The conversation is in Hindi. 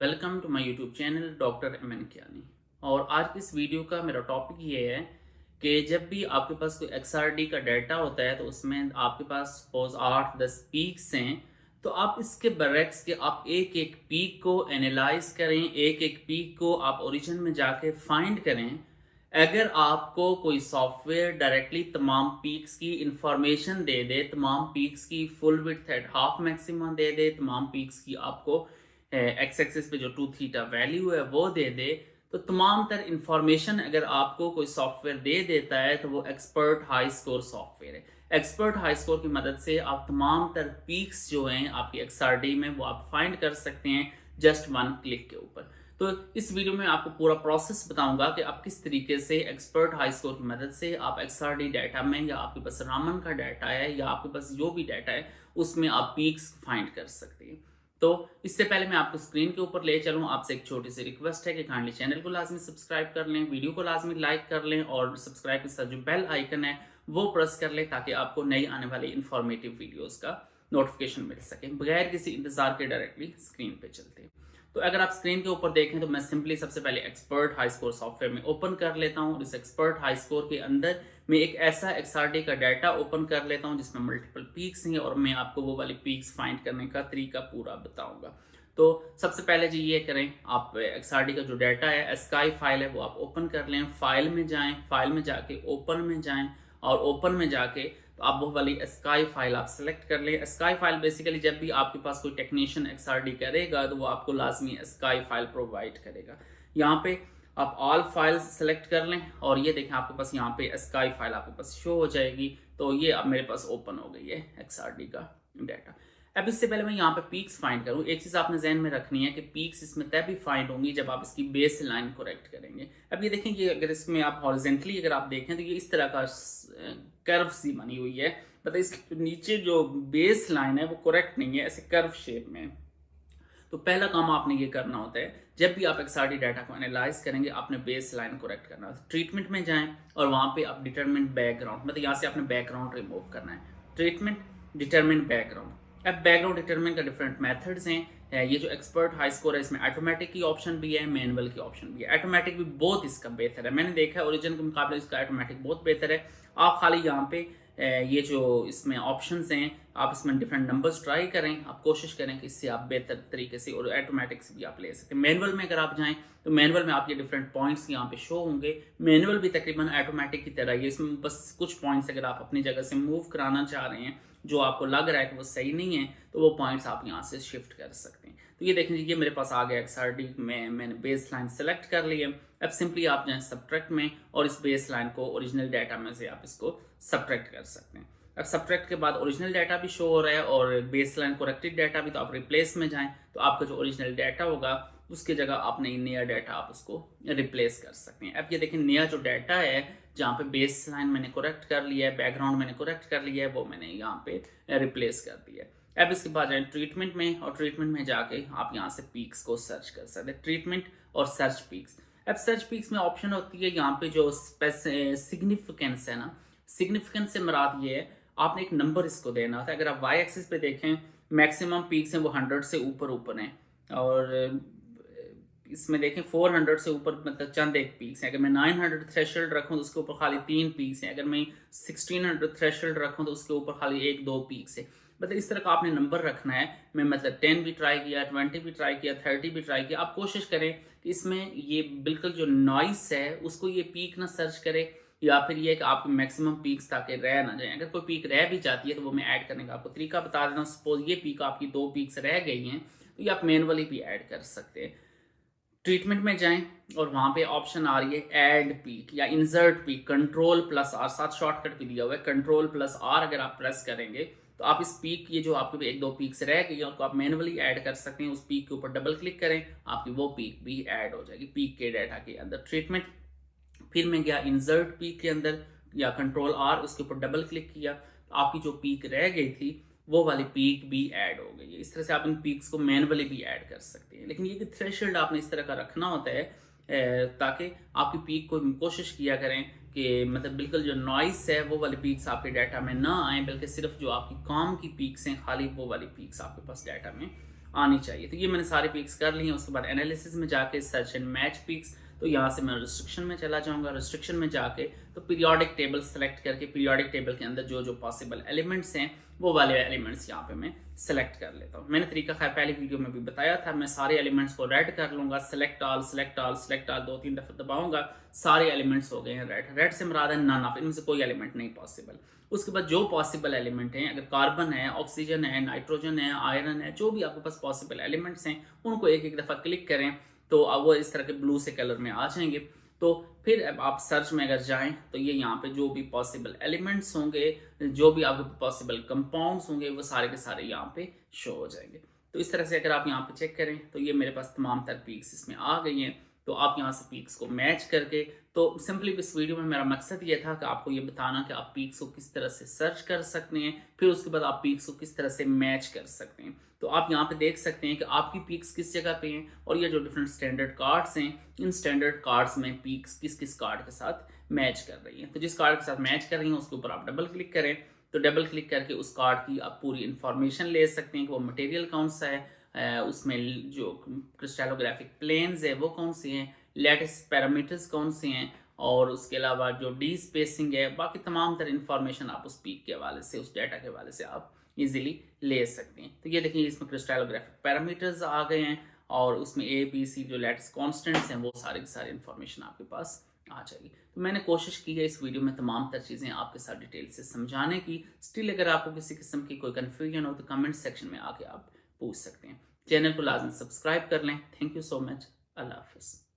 Welcome to my YouTube channel doctor M N Kiyani. और आज की इस वीडियो का मेरा टॉपिक ये है कि जब भी आपके पास कोई एक्सआरडी का डाटा होता है तो उसमें आपके पास सपोज 8-10 पीक्स हैं, तो आप इसके बरक्स के आप एक एक पीक को एनालाइज करें, एक एक पीक को आप ओरिजिन में जाके फाइंड करें। अगर आपको कोई सॉफ्टवेयर डायरेक्टली तमाम पीक्स की इंफॉर्मेशन दे दे, तमाम पीक्स की full width at half maximum दे दे, तमाम पीक्स की आपको एक्स एक्सिस पे जो 2θ वैल्यू है वो दे दे, तो तमाम तर इंफॉर्मेशन अगर आपको कोई सॉफ्टवेयर दे देता है तो वो एक्सपर्ट हाई स्कोर सॉफ्टवेयर है। एक्सपर्ट हाई स्कोर की मदद से आप तमाम तर पीक्स जो हैं आपकी एक्सआरडी में वो आप फाइंड कर सकते हैं जस्ट वन क्लिक के ऊपर। तो इस वीडियो में आपको पूरा प्रोसेस बताऊंगा कि आप किस तरीके से एक्सपर्ट हाई स्कोर की मदद से आप एक्सआरडी डाटा में या आपके पास रामन का डाटा है या आपके पास जो भी डाटा है उसमें आप पीक्स फाइंड कर सकते हैं। तो इससे पहले मैं आपको स्क्रीन के ऊपर ले चलूँ, आपसे एक छोटी सी रिक्वेस्ट है कि काइंडली चैनल को लाजमी सब्सक्राइब कर लें, वीडियो को लाजमी लाइक कर लें और सब्सक्राइब के साथ जो बेल आइकन है वो प्रेस कर लें ताकि आपको नई आने वाली इंफॉर्मेटिव वीडियोस का नोटिफिकेशन मिल सके बगैर किसी इंतजार के। डायरेक्टली स्क्रीन पे चलते हैं। तो अगर आप स्क्रीन के ऊपर देखें तो मैं सिंपली सबसे पहले एक्सपर्ट हाई स्कोर सॉफ्टवेयर में ओपन कर लेता हूँ और इस एक्सपर्ट हाई स्कोर के अंदर मैं एक ऐसा एक्सआरडी का डाटा ओपन कर लेता हूँ जिसमें मल्टीपल पीक्स हैं और मैं आपको वो वाली पीक्स फाइंड करने का तरीका पूरा बताऊंगा। तो सबसे पहले जी ये करें, आप एक्सआरडी का जो डाटा है स्काई फाइल है वो आप ओपन कर लें। फाइल में जाएं, फाइल में जाके ओपन में जाएं और ओपन में जाके तो आप वो वाली स्काई फाइल आप सेलेक्ट कर लें। स्काई फाइल बेसिकली जब भी आपके पास कोई टेक्नीशियन एक्सआरडी करेगा तो वो आपको लाजमी स्काई फाइल प्रोवाइड करेगा। यहाँ पे आप ऑल फाइल्स सेलेक्ट कर लें और ये देखें आपके पास यहाँ पे स्काई फाइल आपके पास शो हो जाएगी। तो ये अब मेरे पास ओपन हो गई है एक्सआरडी का डाटा। अब इससे पहले मैं यहाँ पे पीक्स फाइंड करूँ, एक चीज़ आपने जहन में रखनी है कि पीक्स इसमें तभी फाइंड होंगी जब आप इसकी बेस लाइन करेक्ट करेंगे। अब ये देखें कि अगर इसमें आप हॉरिजेंटली अगर आप देखें तो ये इस तरह का कर्व सी बनी हुई है, मतलब इसके नीचे जो बेस लाइन है वो करेक्ट नहीं है, ऐसे कर्व शेप में। तो पहला काम आपने ये करना होता है, जब भी आप एक्सआरडी डाटा को एनालाइज करेंगे आपने बेस लाइन करेक्ट करना है। ट्रीटमेंट में जाएं और वहाँ पे आप डिटरमिन बैकग्राउंड, मतलब यहाँ से आपने बैकग्राउंड रिमूव करना है। Treatment determine background. अब बैकग्राउंड डिटरमिन का डिफरेंट मेथड्स हैं। ये जो एक्सपर्ट हाई स्कोर है इसमें ऑटोमेटिक की ऑप्शन भी है, मैनुअल की ऑप्शन भी है। ऑटोमेटिक भी बहुत इसका बेहतर है, मैंने देखा है ओरिजिन के मुकाबले इसका ऑटोमेटिक बहुत बेहतर है। आप खाली यहाँ पे ये जो इसमें ऑप्शंस हैं आप इसमें डिफरेंट नंबर्स ट्राई करें, आप कोशिश करें कि इससे आप बेहतर तरीके से और ऑटोमेटिक से भी आप ले सकें। मैनुअल में अगर आप जाएं तो मैनुअल में आप ये डिफरेंट पॉइंट्स यहाँ पे शो होंगे। मैनुअल भी तकरीबन ऑटोमेटिक की तरह ही है, इसमें बस कुछ पॉइंट्स अगर आप अपनी जगह से मूव कराना चाह रहे हैं जो आपको लग रहा है कि वो सही नहीं है तो वो पॉइंट्स आप यहाँ से शिफ्ट कर सकते हैं। तो ये देखें ये मेरे पास आ गया एक्सआरडी में, मैंने बेस लाइन सेलेक्ट कर ली है। अब सिंपली आप जाएं सब्ट्रैक्ट में और इस बेस लाइन को ओरिजिनल डाटा में से आप इसको सब्ट्रैक्ट कर सकते हैं। अब सब्ट्रैक्ट के बाद ओरिजिनल डाटा भी शो हो रहा है और बेस लाइन करेक्टेड डाटा भी, तो आप रिप्लेस में जाएं तो आपका जो ओरिजिनल डाटा होगा उसकी जगह आपने नया डाटा आप उसको रिप्लेस कर सकते हैं। अब ये देखें नया जो डाटा है जहाँ पे बेस लाइन मैंने करेक्ट कर लिया है, बैकग्राउंड मैंने करेक्ट कर लिया है, वो मैंने यहाँ पे रिप्लेस कर दिया है। अब इसके बाद जाए ट्रीटमेंट में और ट्रीटमेंट में जाके आप यहाँ से पीक्स को सर्च कर सकते हैं, ट्रीटमेंट और सर्च पीक्स। अब सर्च पीक्स में ऑप्शन होती है यहाँ पे जो सिग्निफिकेंस है ना, सिग्निफिकेंस से मुराद ये है आपने एक नंबर इसको देना होता है। अगर आप वाई एक्सिस पे देखें मैक्सिमम पीक्स हैं वो 100 से ऊपर हैं और इसमें देखें 400 से ऊपर मतलब चंद एक पीक्स हैं। अगर मैं 900 थ्रेशोल्ड रखूं तो उसके ऊपर खाली 3 पीक्स हैं। अगर मैं 1600 थ्रेशोल्ड रखूं तो उसके ऊपर खाली 1-2 पीक्स है। मतलब इस तरह का आपने नंबर रखना है। मैं मतलब 10 भी ट्राई किया, 20 भी ट्राई किया, 30 भी ट्राई किया। आप कोशिश करें कि इसमें ये बिल्कुल जो नॉइस है उसको ये पीक ना सर्च करे या फिर ये कि आपके मैक्सिमम पीक्स ताकि रह ना जाए। अगर कोई पीक रह भी जाती है तो वो मैं ऐड करने का आपको तरीका बता देना। सपोज ये पीक आपकी 2 पीक्स रह गई हैं तो ये आप मैनुअली भी ऐड कर सकते हैं। ट्रीटमेंट में जाएं और वहाँ पे ऑप्शन आ रही है ऐड पीक या इंसर्ट पीक, कंट्रोल+R, साथ शॉर्टकट भी दिया हुआ है कंट्रोल+R। अगर आप प्रेस करेंगे तो आप इस पीक ये जो आपके 1-2 पीक्स रह गई हैं उनको आप मैनुअली ऐड कर सकते हैं। उस पीक के ऊपर डबल क्लिक करें, आपकी वो पीक भी ऐड हो जाएगी पीक के डाटा के अंदर। ट्रीटमेंट फिर मैं गया इंसर्ट पीक के अंदर या कंट्रोल+R, उसके ऊपर डबल क्लिक किया तो आपकी जो पीक रह गई थी वो वाली पीक भी ऐड हो गई है। इस तरह से आप इन पीक्स को मैनुअली भी ऐड कर सकते हैं, लेकिन ये कि थ्रेशोल्ड आपने इस तरह का रखना होता है ताकि आपकी पीक को कोशिश किया करें कि मतलब बिल्कुल जो नॉइस है वो वाली पीक्स आपके डाटा में ना आए, बल्कि सिर्फ जो आपकी काम की पीक्स हैं खाली वो वाली पीक्स आपके पास डाटा में आनी चाहिए। तो ये मैंने सारे पीक्स कर ली हैं। उसके बाद एनालिसिस में जाके सर्च एंड मैच पीक्स, तो यहाँ से मैं रिस्ट्रिक्शन में चला जाऊँगा। रिस्ट्रिक्शन में जाके तो पीरियोडिक टेबल सेलेक्ट करके पीरियोडिक टेबल के अंदर जो जो पॉसिबल एलिमेंट्स हैं वो वाले एलिमेंट्स यहाँ पे मैं सेलेक्ट कर लेता हूँ। मैंने तरीका खैर पहली वीडियो में भी बताया था। मैं सारे एलिमेंट्स को रेड कर लूँगा, select all select all select all 2-3 दफ़ा दबाऊँगा, सारे एलिमेंट्स हो गए हैं रेड। रेड से मुराद है नन ऑफ, इनमें से कोई एलिमेंट नहीं पॉसिबल। उसके बाद जो पॉसिबल एलिमेंट हैं, अगर कार्बन है, ऑक्सीजन है, नाइट्रोजन है, आयरन है, जो भी आपके पास पॉसिबल एलिमेंट्स हैं उनको एक एक दफ़ा क्लिक करें तो अब वो इस तरह के ब्लू से कलर में आ जाएंगे। तो फिर अब आप सर्च में अगर जाएं तो ये यहाँ पे जो भी पॉसिबल एलिमेंट्स होंगे, जो भी आपके पॉसिबल कंपाउंड्स होंगे, वो सारे के सारे यहाँ पे शो हो जाएंगे। तो इस तरह से अगर आप यहाँ पे चेक करें तो ये मेरे पास तमाम तर पीक्स इसमें आ गई हैं। तो आप यहाँ से पीक्स को मैच करके, तो सिंपली इस वीडियो में मेरा मकसद ये था कि आपको ये बताना कि आप पीक्स को किस तरह से सर्च कर सकते हैं, फिर उसके बाद आप पीक्स को किस तरह से मैच कर सकते हैं। तो आप यहाँ पे देख सकते हैं कि आपकी पीक्स किस जगह पे हैं, और ये जो डिफरेंट स्टैंडर्ड कार्ड्स हैं, इन स्टैंडर्ड कार्ड्स में पीक्स किस किस कार्ड के साथ मैच कर रही हैं। तो जिस कार्ड के साथ मैच कर रही हैं उसके ऊपर आप डबल क्लिक करें। तो डबल क्लिक करके उस कार्ड की आप पूरी इंफॉर्मेशन ले सकते हैं कि वो मटेरियल कौन सा है, उसमें जो क्रिस्टलोग्राफिक प्लेन्स है वो कौन से हैं, लेटेस्ट पैरामीटर्स कौन से हैं, और उसके अलावा जो डी स्पेसिंग है, बाकी तमाम तरह इंफॉर्मेशन आप उस पीक के हवाले से, उस डाटा के हवाले से आप इजीली ले सकते हैं। तो ये देखिए इसमें क्रिस्टलोग्राफिक पैरामीटर्स आ गए हैं, और उसमें ए बी सी जो लेटेस्ट कॉन्स्टेंट्स हैं वो सारी की सारी इंफॉर्मेशन आपके पास आ जाएगी। तो मैंने कोशिश की है इस वीडियो में तमाम तर चीज़ें आपके साथ डिटेल से समझाने की। स्टिल अगर आपको किसी किस्म की कोई कन्फ्यूजन हो तो कमेंट सेक्शन में आके आप पूछ सकते हैं। चैनल को लाजमी सब्सक्राइब कर लें। Thank you so much. अल्लाह हाफिज़।